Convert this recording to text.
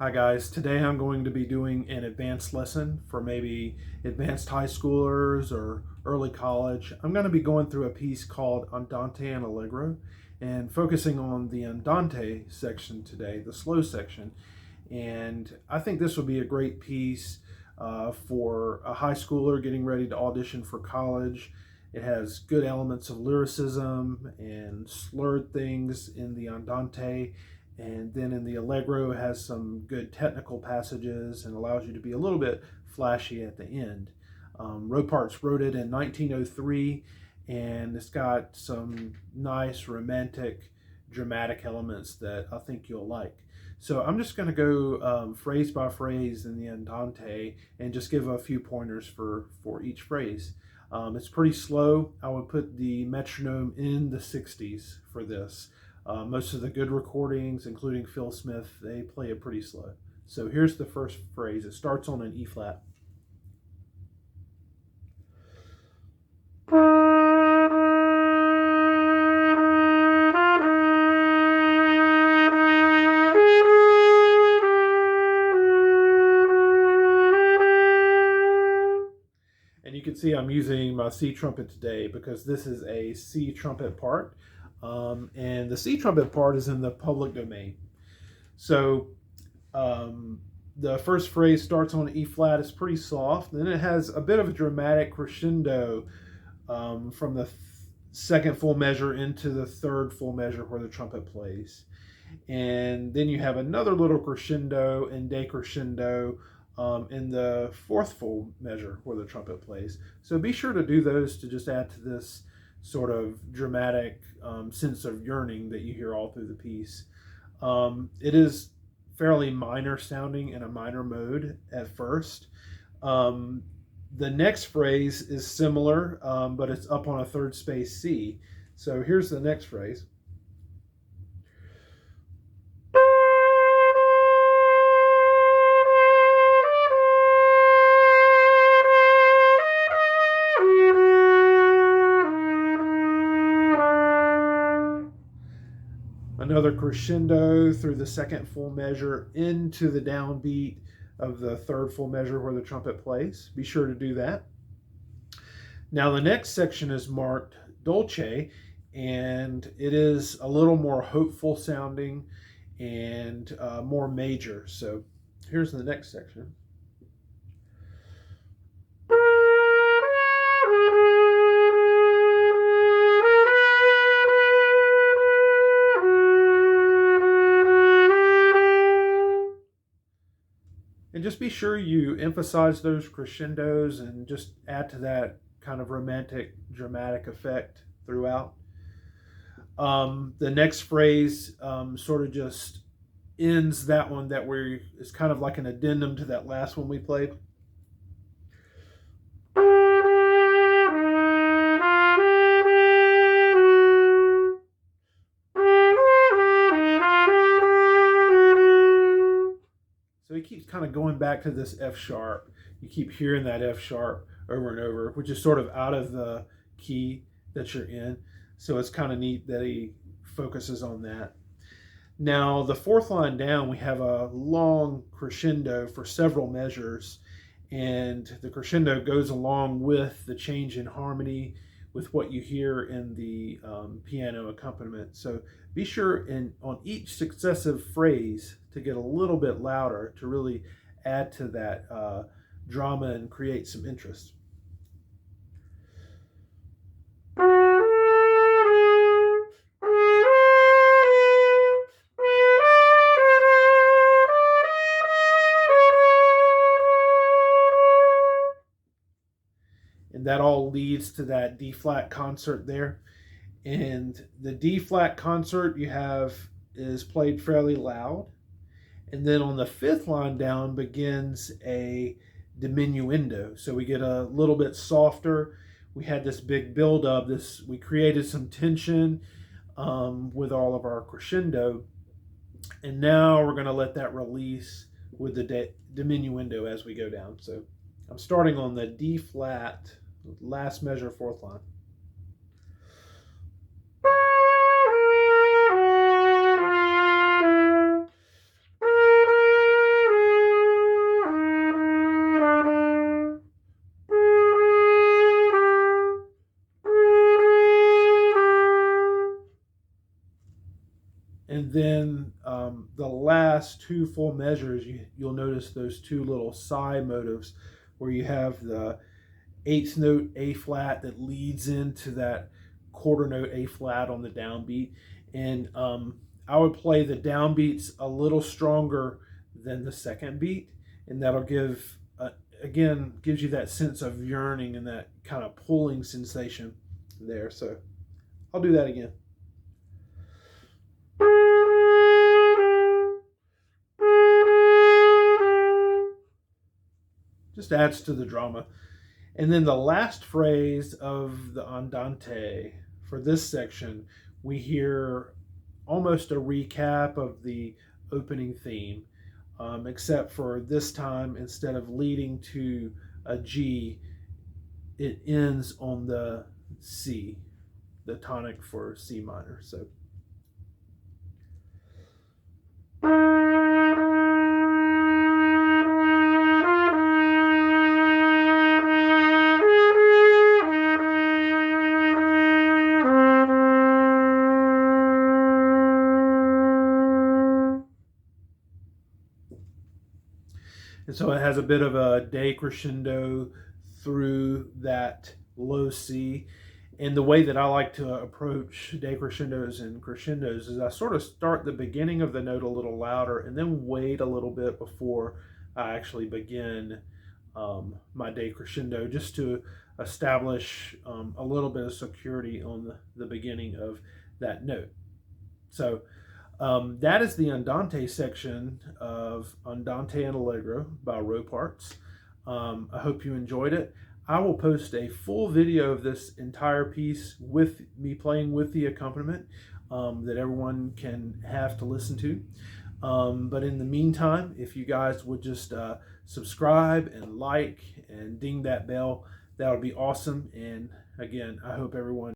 Hi guys, today I'm going to be doing an advanced lesson for maybe advanced high schoolers or early college. I'm going to be going through a piece called Andante and Allegro and focusing on the Andante section today, the slow section. And I think this would be a great piece for a high schooler getting ready to audition for college. It has good elements of lyricism and slurred things in the Andante, and then in the Allegro it has some good technical passages and allows you to be a little bit flashy at the end. Ropartz wrote it in 1903, and it's got some nice romantic dramatic elements that I think you'll like. So I'm just going to go phrase by phrase in the Andante and just give a few pointers for each phrase. It's pretty slow. I would put the metronome in the 60s for this. Most of the good recordings, including Phil Smith, they play it pretty slow. So here's the first phrase. It starts on an E flat. And you can see I'm using my C trumpet today because this is a C trumpet part. And the C trumpet part is in the public domain. So the first phrase starts on E flat. It's pretty soft. Then it has a bit of a dramatic crescendo from the second full measure into the third full measure where the trumpet plays. And then you have another little crescendo and decrescendo in the fourth full measure where the trumpet plays. So be sure to do those to just add to this sort of dramatic sense of yearning that you hear all through the piece. It is fairly minor sounding in a minor mode at first. The next phrase is similar, but it's up on a third space C. So here's the next phrase. Another crescendo through the second full measure into the downbeat of the third full measure where the trumpet plays. Be sure to do that. Now the next section is marked dolce, and it is a little more hopeful sounding and more major. So here's the next section. And just be sure you emphasize those crescendos and just add to that kind of romantic, dramatic effect throughout. The next phrase sort of just ends that one it's kind of like an addendum to that last one we played. So he keeps kind of going back to this F sharp. You keep hearing that F sharp over and over, which is sort of out of the key that you're in. So it's kind of neat that he focuses on that. Now, the fourth line down, we have a long crescendo for several measures, and the crescendo goes along with the change in harmony with what you hear in the piano accompaniment. So be sure on each successive phrase to get a little bit louder to really add to that drama and create some interest. And that all leads to that D flat concert there. And the D flat concert you have is played fairly loud. And then on the fifth line down begins a diminuendo. So we get a little bit softer. We had this big buildup. We created some tension with all of our crescendo. And now we're going to let that release with the diminuendo as we go down. So I'm starting on the D flat, last measure, fourth line. the last two full measures, you'll notice those two little side motives where you have the eighth note A flat that leads into that quarter note A flat on the downbeat. And I would play the downbeats a little stronger than the second beat, and that'll give, again, gives you that sense of yearning and that kind of pulling sensation there. So I'll do that again. Just adds to the drama. And then the last phrase of the Andante for this section, we hear almost a recap of the opening theme, except for this time, instead of leading to a G, it ends on the C, the tonic for C minor. So. And so it has a bit of a decrescendo through that low C. And the way that I like to approach decrescendos and crescendos is I sort of start the beginning of the note a little louder and then wait a little bit before I actually begin my decrescendo, just to establish a little bit of security on the beginning of that note. So that is the Andante section of Andante and Allegro by Ropartz. I hope you enjoyed it. I will post a full video of this entire piece with me playing with the accompaniment that everyone can have to listen to. But in the meantime, if you guys would just subscribe and like and ding that bell, that would be awesome. And again, I hope everyone